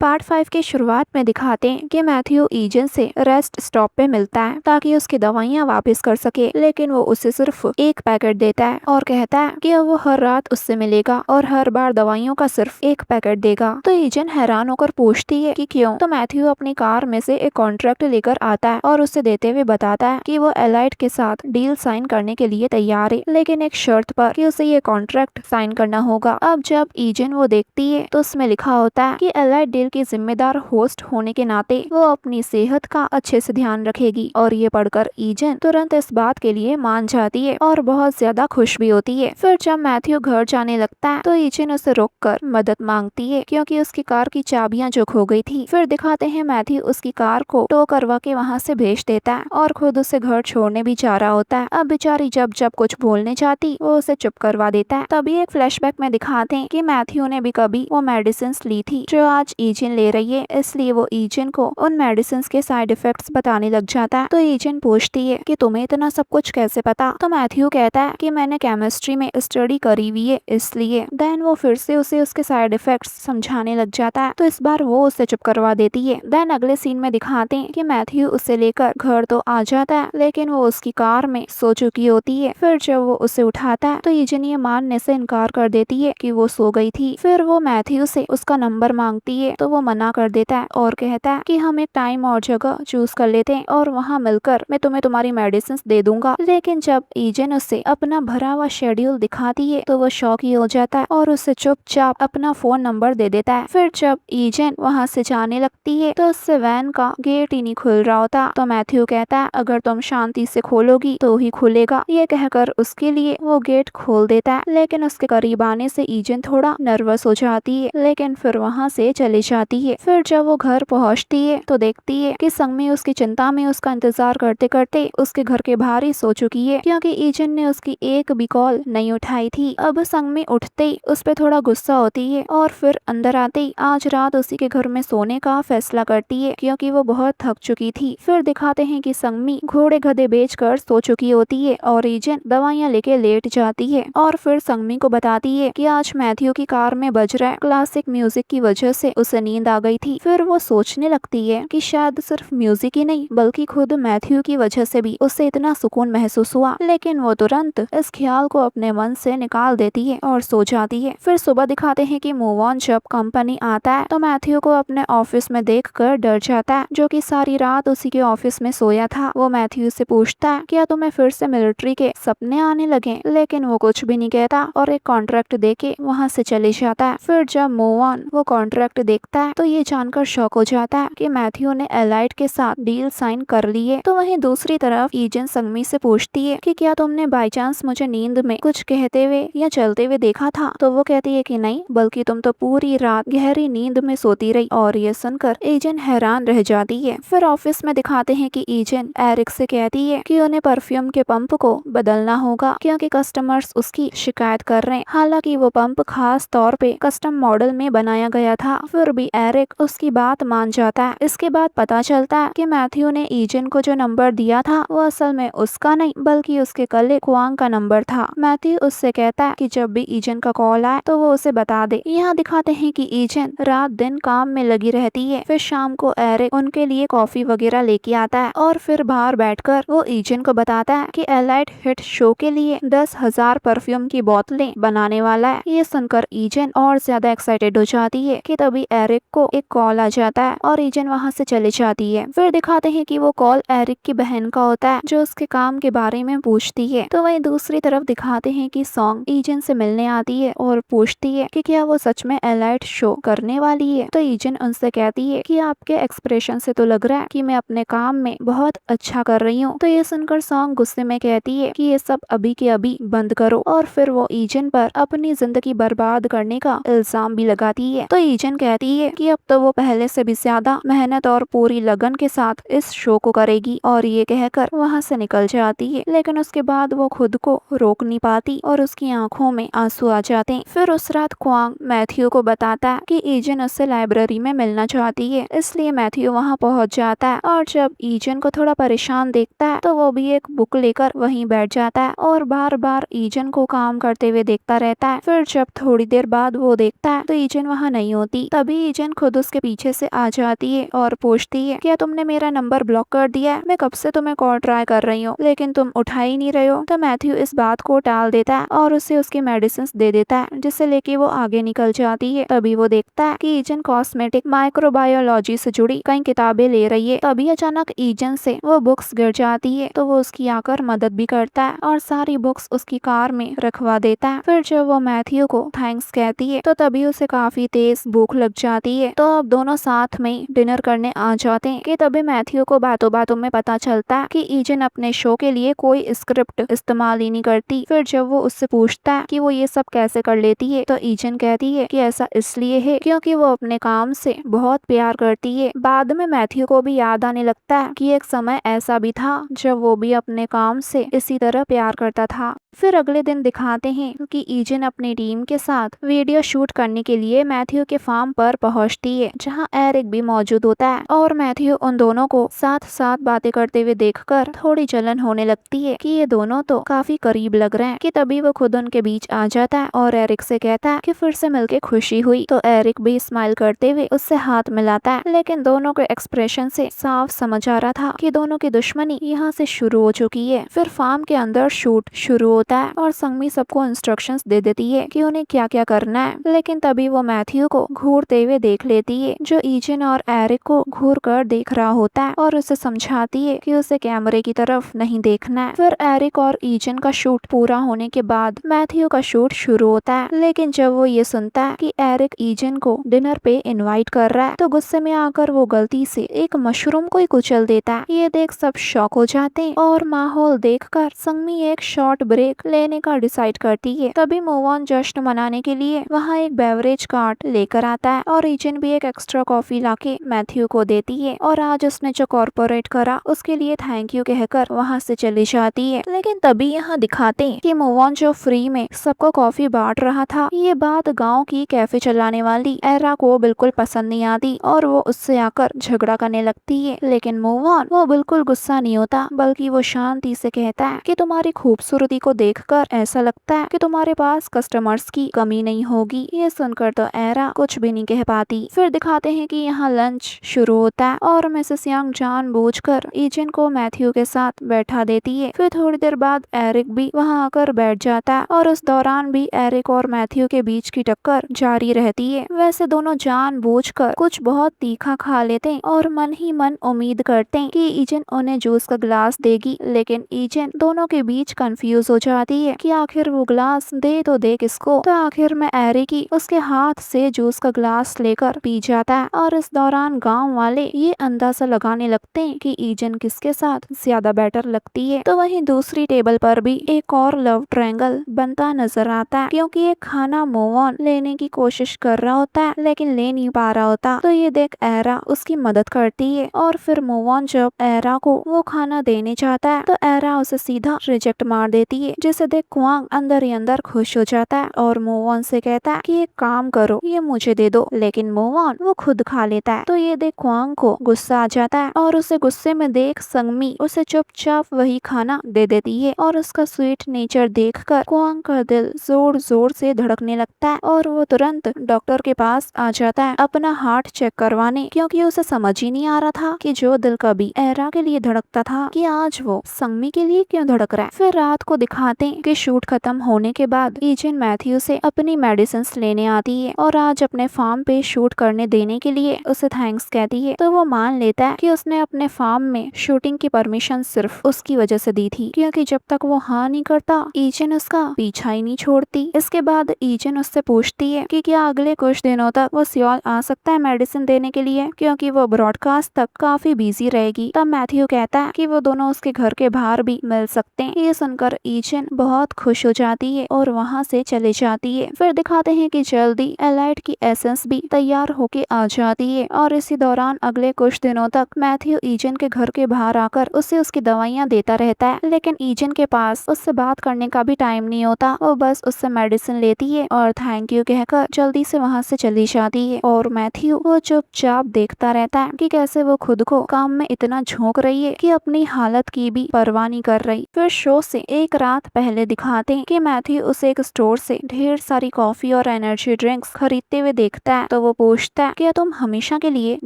Part 5 के शुरुआत में दिखाते हैं कि मैथ्यू ईजन से रेस्ट स्टॉप पे मिलता है ताकि उसकी दवाइयाँ वापस कर सके, लेकिन वो उसे सिर्फ एक पैकेट देता है और कहता है कि अब वो हर रात उससे मिलेगा और हर बार दवाइयों का सिर्फ एक पैकेट देगा। तो ईजन हैरान होकर पूछती है कि क्यों। तो मैथ्यू अपनी कार में से एक कॉन्ट्रैक्ट लेकर आता है और उसे देते हुए बताता है कि वो एलाइट के साथ डील साइन करने के लिए तैयार है, लेकिन एक शर्त पर कि उसे ये कॉन्ट्रैक्ट साइन करना होगा। अब जब ईजन वो देखती है तो उसमें लिखा होता है कि एलाइट डील की जिम्मेदार होस्ट होने के नाते वो अपनी सेहत का अच्छे से ध्यान रखेगी। और ये पढ़कर ईजन तुरंत इस बात के लिए मान जाती है और बहुत ज्यादा खुश भी होती है। फिर जब मैथ्यू घर जाने लगता है तो ईजन उसे रोककर मदद मांगती है क्योंकि उसकी कार की चाबियां जो खो गई थी। फिर दिखाते हैं मैथ्यू उसकी कार को टो करवा के वहाँ से भेज देता है और खुद उसे घर छोड़ने भी जा रहा होता है। अब बेचारी जब जब कुछ बोलने जाती वो उसे चुप करवा देता है। तभी एक फ्लैशबैक में दिखाते हैं कि मैथ्यू ने भी कभी वो मेडिसिन ली थी जो आज ईजन ले रही है, इसलिए वो ईजन को उन मेडिसिन के साइड इफेक्ट्स बताने लग जाता है। तो ईजन पूछती है कि तुम्हें इतना सब कुछ कैसे पता। तो मैथ्यू कहता है कि मैंने केमिस्ट्री में स्टडी करी हुई है इसलिए। देन वो फिर से उसे उसके साइड इफेक्ट्स समझाने लग जाता है, तो इस बार वो उसे चुप करवा देती है। देन अगले सीन में दिखाते हैं कि मैथ्यू उसे लेकर घर तो आ जाता है, लेकिन वो उसकी कार में सो चुकी होती है। फिर जब वो उसे उठाता है तो ईजन ये मानने से इनकार कर देती है कि वो सो गई थी। फिर वो मैथ्यू से उसका नंबर मांगती है तो वो मना कर देता है और कहता है कि हम एक टाइम और जगह चूज कर लेते हैं और वहाँ मिलकर मैं तुम्हें तुम्हारी मेडिसिन दे दूंगा। लेकिन जब ईजन उसे अपना भरा हुआ शेड्यूल दिखाती है तो वो शॉक ही हो जाता है और उसे चुपचाप अपना फोन नंबर दे देता है। फिर जब ईजन वहाँ से जाने लगती है तो उससे वैन का गेट ही नहीं खुल रहा होता। तो मैथ्यू कहता है अगर तुम शांति से खोलोगी तो ही खुलेगा। ये कहकर उसके लिए वो गेट खोल देता है, लेकिन उसके करीब आने से ईजन थोड़ा नर्वस हो जाती है, लेकिन फिर वहाँ से चली जाती है। फिर जब वो घर पहुँचती है तो देखती है कि संगमी उसकी चिंता में उसका इंतजार करते करते उसके घर के बाहर ही सो चुकी है क्योंकि ईजन ने उसकी एक भी कॉल नहीं उठाई थी। अब संगमी उठते ही उस पर थोड़ा गुस्सा होती है और फिर अंदर आते ही आज रात उसी के घर में सोने का फैसला करती है क्योंकि वो बहुत थक चुकी थी। फिर दिखाते हैं कि संगमी घोड़े गधे बेचकर सो चुकी होती है और ईजन दवाइयाँ लेके लेट जाती है और फिर संगमी को बताती है कि आज मैथ्यू की कार में बज रहा है क्लासिक म्यूजिक की वजह से उसे नींद आ गई थी। फिर वो सोचने लगती है कि शायद सिर्फ म्यूजिक ही नहीं बल्कि खुद मैथ्यू की वजह से भी उसे इतना सुकून महसूस हुआ, लेकिन वो तुरंत इस ख्याल को अपने मन से निकाल देती है और सो जाती है। फिर सुबह दिखाते हैं कि मूव ऑन जब कंपनी आता है तो मैथ्यू को अपने ऑफिस में देखकर डर जाता है, जो कि सारी रात उसी के ऑफिस में सोया था। वो मैथ्यू से पूछता है क्या तुम्हें फिर से मिलिट्री के सपने आने लगे, लेकिन वो कुछ भी नहीं कहता और एक कॉन्ट्रैक्ट देके वहाँ से चले जाता है। फिर जब मूव ऑन वो कॉन्ट्रैक्ट देखता है तो ये जानकर शॉक हो जाता है कि मैथ्यू ने एलाइट के साथ डील साइन कर ली है। तो वहीं दूसरी तरफ ईजन संगमी से पूछती है कि क्या तुमने बाई चांस मुझे नींद में कुछ कहते हुए या चलते हुए देखा था। तो वो कहती है कि नहीं, बल्कि तुम तो पूरी रात गहरी नींद में सोती रही। और ये सुनकर ईजन हैरान रह जाती है। फिर ऑफिस में दिखाते हैं कि ईजन एरिक से कहती है कि उन्हें परफ्यूम के पंप को बदलना होगा क्योंकि कस्टमर्स उसकी शिकायत कर रहे हैं। हालांकि वो पंप खास तौर पे कस्टम मॉडल में बनाया गया था, फिर भी एरिक उसकी बात मान जाता है। इसके बाद पता चलता है कि मैथ्यू ने ईजन को जो नंबर दिया था वो असल में उसका नहीं बल्कि उसके कलीग क्वांग का नंबर था। मैथ्यू उससे कहता है कि जब भी ईजन का कॉल आए तो वो उसे बता दे। यहाँ दिखाते हैं कि ईजन रात दिन काम में लगी रहती है। फिर शाम को एरिक उनके लिए कॉफी वगैरह लेके आता है और फिर बाहर बैठकर वो ईजन को बताता है कि एलाइट हिट शो के लिए 10,000 परफ्यूम की बोतलें बनाने वाला है। ये सुनकर ईजन और ज्यादा एक्साइटेड हो जाती है कि तभी एरिक को एक कॉल आ जाता है और ईजन वहाँ से चली जाती है। फिर दिखाते हैं कि वो कॉल एरिक की बहन का होता है जो उसके काम के बारे में पूछती है। तो वहीं दूसरी तरफ दिखाते हैं कि सॉन्ग ईजन से मिलने आती है और पूछती है कि क्या वो सच में एलाइट शो करने वाली है। तो ईजन उनसे कहती है कि आपके एक्सप्रेशन से तो लग रहा है कि मैं अपने काम में बहुत अच्छा कर रही हूँ। तो ये सुनकर सॉन्ग गुस्से में कहती है कि ये सब अभी के अभी बंद करो और फिर वो ईजन पर अपनी जिंदगी बर्बाद करने का इल्जाम भी लगाती है। तो ईजन कहती है कि अब तो वो पहले से भी ज्यादा मेहनत और पूरी लगन के साथ इस शो को करेगी और ये कहकर वहाँ से निकल जाती है। लेकिन उसके बाद वो खुद को रोक नहीं पाती और उसकी आंखों में आंसू आ जाते हैं। फिर उस रात क्वांग मैथ्यू को बताता है कि ईजन उससे लाइब्रेरी में मिलना चाहती है, इसलिए मैथ्यू वहाँ पहुँच जाता है और जब ईजन को थोड़ा परेशान देखता है तो वो भी एक बुक लेकर वहीं बैठ जाता है और बार बार ईजन को काम करते हुए देखता रहता है। फिर जब थोड़ी देर बाद वो देखता है तो ईजन वहाँ नहीं होती। तभी ईजन खुद उसके पीछे से आ जाती है और पूछती है, क्या तुमने मेरा नंबर ब्लॉक कर दिया है? मैं कब से तुम्हें कॉल ट्राई कर रही हूँ लेकिन तुम उठा ही नहीं रहे हो। तो मैथ्यू इस बात को टाल देता है और उसे उसकी मेडिसिन दे देता है, जिसे लेके वो आगे निकल जाती है। तभी वो देखता है कि ईजन कॉस्मेटिक माइक्रोबायोलॉजी से जुड़ी कई किताबें ले रही है। तभी अचानक ईजन से वो बुक्स गिर जाती है, तो वो उसकी आकर मदद भी करता है और सारी बुक्स उसकी कार में रखवा देता है। फिर जब वो मैथ्यू को थैंक्स कहती है तो तभी उसे काफी तेज भूख लग जाती है। तो अब दोनों साथ में डिनर करने आ जाते हैं कि तभी मैथ्यू को बातों बातों में पता चलता है कि ईजन अपने शो के लिए कोई स्क्रिप्ट इस्तेमाल ही नहीं करती। फिर जब वो उससे पूछता है कि वो ये सब कैसे कर लेती है, तो ईजन कहती है कि ऐसा इसलिए है क्योंकि वो अपने काम से बहुत प्यार करती है। बाद में मैथ्यू को भी याद आने लगता है कि एक समय ऐसा भी था जब वो भी अपने काम से इसी तरह प्यार करता था। फिर अगले दिन दिखाते हैं कि ईजन अपनी टीम के साथ वीडियो शूट करने के लिए मैथ्यू के फार्म पर पहुंचती है, जहां एरिक भी मौजूद होता है। और मैथ्यू उन दोनों को साथ साथ बातें करते हुए देखकर थोड़ी जलन होने लगती है कि ये दोनों तो काफी करीब लग रहे हैं। कि तभी वो खुद उनके बीच आ जाता है और एरिक से कहता है कि फिर से मिलके खुशी हुई। तो एरिक भी स्माइल करते हुए उससे हाथ मिलाता है, लेकिन दोनों के एक्सप्रेशन से साफ समझ आ रहा था कि दोनों की दुश्मनी यहाँ से शुरू हो चुकी है। फिर फार्म के अंदर शूट शुरू होता है और संगमी सबको इंस्ट्रक्शंस दे देती है कि उन्हें क्या क्या करना है। लेकिन तभी वो मैथ्यू को घूरते हुए देख लेती है, जो ईजन और एरिक को घूर कर देख रहा होता है और उसे समझाती है कि उसे कैमरे की तरफ नहीं देखना है। फिर एरिक और ईजन का शूट पूरा होने के बाद मैथ्यू का शूट शुरू होता है। लेकिन जब वो ये सुनता है कि एरिक ईजन को डिनर पे इनवाइट कर रहा है, तो गुस्से में आकर वो गलती से एक मशरूम को ही कुचल देता है। ये देख सब शॉक हो जाते हैं और माहौल देखकर संगमी एक शॉर्ट ब्रेक लेने का डिसाइड करती है। तभी मोवन जश्न मनाने के लिए वहाँ एक बेवरेज कार्ट लेकर आता है और ईजन भी एक एक्स्ट्रा कॉफी लाके मैथ्यू को देती है और आज उसने जो कॉर्पोरेट करा उसके लिए थैंक यू कहकर वहाँ से चली जाती है। लेकिन तभी यहाँ दिखाते हैं कि मोवन जो फ्री में सबको कॉफी बांट रहा था, ये बात गांव की कैफे चलाने वाली एरा को बिल्कुल पसंद नहीं आती और वो उससे आकर झगड़ा करने लगती है। लेकिन मोवन वो बिल्कुल गुस्सा नहीं होता, बल्कि वो शांति से कहता है कि तुम्हारी खूबसूरती को देखकर ऐसा लगता है कि तुम्हारे पास कस्टमर्स की कमी नहीं होगी। ये सुनकर तो एरा कुछ भी नहीं कह पाती। फिर दिखाते हैं कि यहाँ लंच शुरू होता है और मिसेस यंग जानबूझकर ईजन को मैथ्यू के साथ बैठा देती है। फिर थोड़ी देर बाद एरिक भी वहाँ आकर बैठ जाता है और उस दौरान भी एरिक और मैथ्यू के बीच की टक्कर जारी रहती है। वैसे दोनों जानबूझकर कुछ बहुत तीखा खा लेते हैं और मन ही मन उम्मीद करते हैं कि ईजन उन्हें जूस का गिलास देगी, लेकिन ईजन दोनों के बीच कंफ्यूज हो जाती है कि आखिर वो गिलास दे तो दे किसको। तो आखिर में एरिक ही उसके हाथ से जूस का गिलास लेकर पी जाता है और इस दौरान गांव वाले ये अंदाजा लगाने लगते हैं कि ईजन किसके साथ ज्यादा बेटर लगती है। तो वहीं दूसरी टेबल पर भी एक और लव ट्रायंगल बनता नजर आता है, क्योंकि ये खाना मोवन लेने की कोशिश कर रहा होता है लेकिन ले नहीं पा रहा होता। तो ये देख एरा उसकी मदद करती है और फिर मोवन जब एरा को वो खाना देने चाहता है तो एरा उसे सीधा रिजेक्ट मार देती है, जिसे देख क्वांग अंदर ही अंदर खुश हो जाता है और मोवन से कहता है कि एक काम करो, ये मुझे दे दो। लेकिन मोवन वो खुद खा लेता है। तो ये देख क्वांग को गुस्सा आ जाता है और उसे गुस्से में देख संगमी उसे चुपचाप वही खाना दे देती है और उसका स्वीट नेचर देखकर क्वांग का दिल जोर जोर से धड़कने लगता है और वो तुरंत डॉक्टर के पास आ जाता है अपना हार्ट चेक करवाने, क्योंकि उसे समझ ही नहीं आ रहा था कि जो दिल कभी एरा के लिए धड़कता था कि आज वो संगमी के लिए क्यों धड़क रहा है। फिर रात को दिखाते हैं कि शूट खत्म होने के बाद ईजन मैथ्यू से अपनी मेडिसिन लेने आती है और आज अपने फार्म पे शूट करने देने के लिए उसे थैंक्स कहती है। तो वो मान लेता है कि उसने अपने फार्म में शूटिंग की परमिशन सिर्फ उसकी वजह से दी थी, क्योंकि जब तक वो हाँ नहीं करता ईजन उसका पीछा ही नहीं छोड़ती। इसके बाद ईजन उससे पूछती है कि क्या अगले कुछ दिनों तक वो सियोल आ सकता है मेडिसिन देने के लिए, क्योंकि वो ब्रॉडकास्ट तक काफी बिजी रहेगी। तब मैथ्यू कहता है कि वो दोनों उसके घर के बाहर भी मिल सकते हैं। ये सुनकर ईजन बहुत खुश हो जाती है और वहाँ से चले जाती है। फिर दिखाते हैं कि जल्दी एलाइट की एसेंस भी तैयार होके आ जाती है और इसी दौरान अगले कुछ दिनों तक मैथ्यू ईजन के घर के बाहर आकर उसे उसकी दवाइयाँ देता रहता है। लेकिन ईजन के पास उससे बात करने का भी टाइम नहीं होता, वो बस उससे मेडिसिन लेती है और थैंक यू कहकर जल्दी से वहाँ से चली जाती है। और मैथ्यू वो चुपचाप देखता रहता है कि कैसे वो खुद को काम में इतना झोंक रही है कि अपनी हालत की भी परवाह नहीं कर रही। फिर शो से एक रात पहले दिखाते हैं कि मैथ्यू उसे एक स्टोर से ढेर सारी कॉफी और एनर्जी ड्रिंक्स खरीदते हुए देखता है। तो तब वो पूछता है क्या तुम हमेशा के लिए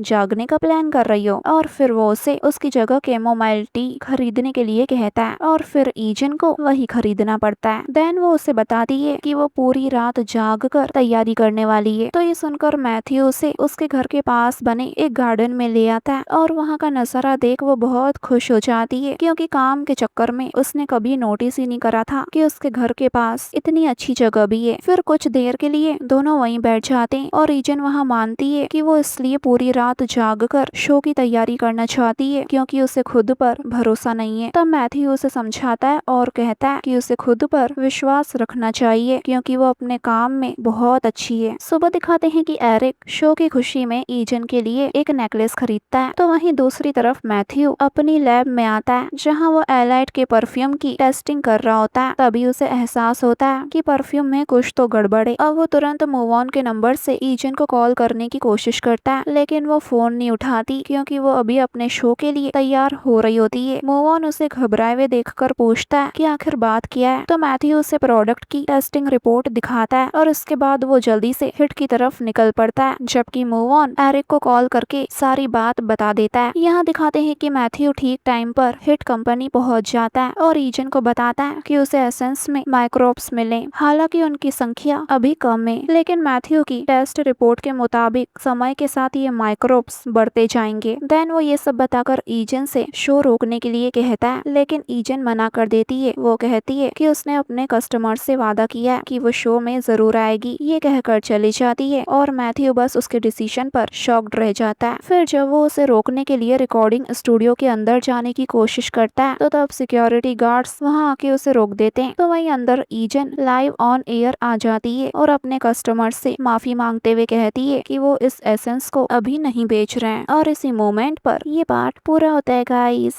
जागने का प्लान कर रही हो, और फिर वो उसे उसकी जगह कैमोमाइल टी खरीदने के लिए कहता है और फिर ईजन को वही खरीदना पड़ता है। देन वो उसे बताती है कि वो पूरी रात जाग कर तैयारी करने वाली है। तो ये सुनकर मैथ्यू उसे उसके घर के पास बने एक गार्डन में ले आता है और वहाँ का नजारा देख वो बहुत खुश हो जाती है, क्योंकि काम के चक्कर में उसने कभी नोटिस ही नहीं करा था कि उसके घर के पास इतनी अच्छी जगह भी है। फिर कुछ देर के लिए दोनों वहीं बैठ जाते हैं और ईजन वहाँ मानती है कि वो इसलिए पूरी रात जाग कर शो की तैयारी करना चाहती है क्योंकि उसे खुद पर भरोसा नहीं है। तब मैथ्यू उसे समझाता है और कहता है कि उसे खुद पर विश्वास रखना चाहिए क्योंकि वो अपने काम में बहुत अच्छी है। सुबह दिखाते हैं कि एरिक शो की खुशी में ईजन के लिए एक नेकलेस खरीदता है। तो वहीं दूसरी तरफ मैथ्यू अपनी लैब में आता है जहाँ वो एलाइट के परफ्यूम की टेस्टिंग कर रहा होता है। तभी उसे एहसास होता है कि परफ्यूम में कुछ तो गड़बड़ है। अब वो तुरंत मूव ऑन के नंबर से ईजन को कॉल करने की कोशिश करता है, लेकिन वो फोन नहीं उठाती क्योंकि वो अभी अपने शो के लिए तैयार हो रही होती है। मूव ऑन उसे घबराए हुए देखकर पूछता है कि आखिर बात क्या है। तो मैथ्यू उसे प्रोडक्ट की टेस्टिंग रिपोर्ट दिखाता है और उसके बाद वो जल्दी से हिट की तरफ निकल पड़ता है, जबकि मूव ऑन एरिक को कॉल करके सारी बात बता देता है। यहाँ दिखाते हैं कि मैथ्यू ठीक टाइम पर हिट कंपनी पहुँच जाता है और ईजन को बताता है कि उसे एसेंस में माइक्रोब्स मिले। हालांकि उनकी संख्या अभी कम है, लेकिन मैथ्यू की टेस्ट रिपोर्ट के मुताबिक समय के साथ ये माइक्रोब्स बढ़ते जाएंगे। देन वो ये सब बताकर ईजन से शो रोकने के लिए कहता है, लेकिन ईजन मना कर देती है। वो कहती है कि उसने अपने कस्टमर से वादा किया है कि वो शो में जरूर आएगी। ये कहकर चली जाती है और मैथ्यू बस उसके डिसीजन पर शॉक्ड रह जाता है। फिर जब वो उसे रोकने के लिए रिकॉर्डिंग स्टूडियो के अंदर जाने की कोशिश करता है तो तब सिक्योरिटी गार्ड्स वहाँ आके उसे रोक देते हैं। तो वहीं अंदर ईजन लाइव ऑन एयर आ जाती है और अपने कस्टमर से माफी मांगते हुए कहती है कि वो इस एसेंस को अभी नहीं बेच रहे हैं। और इसी मोमेंट पर ये पार्ट पूरा होता है गाइस।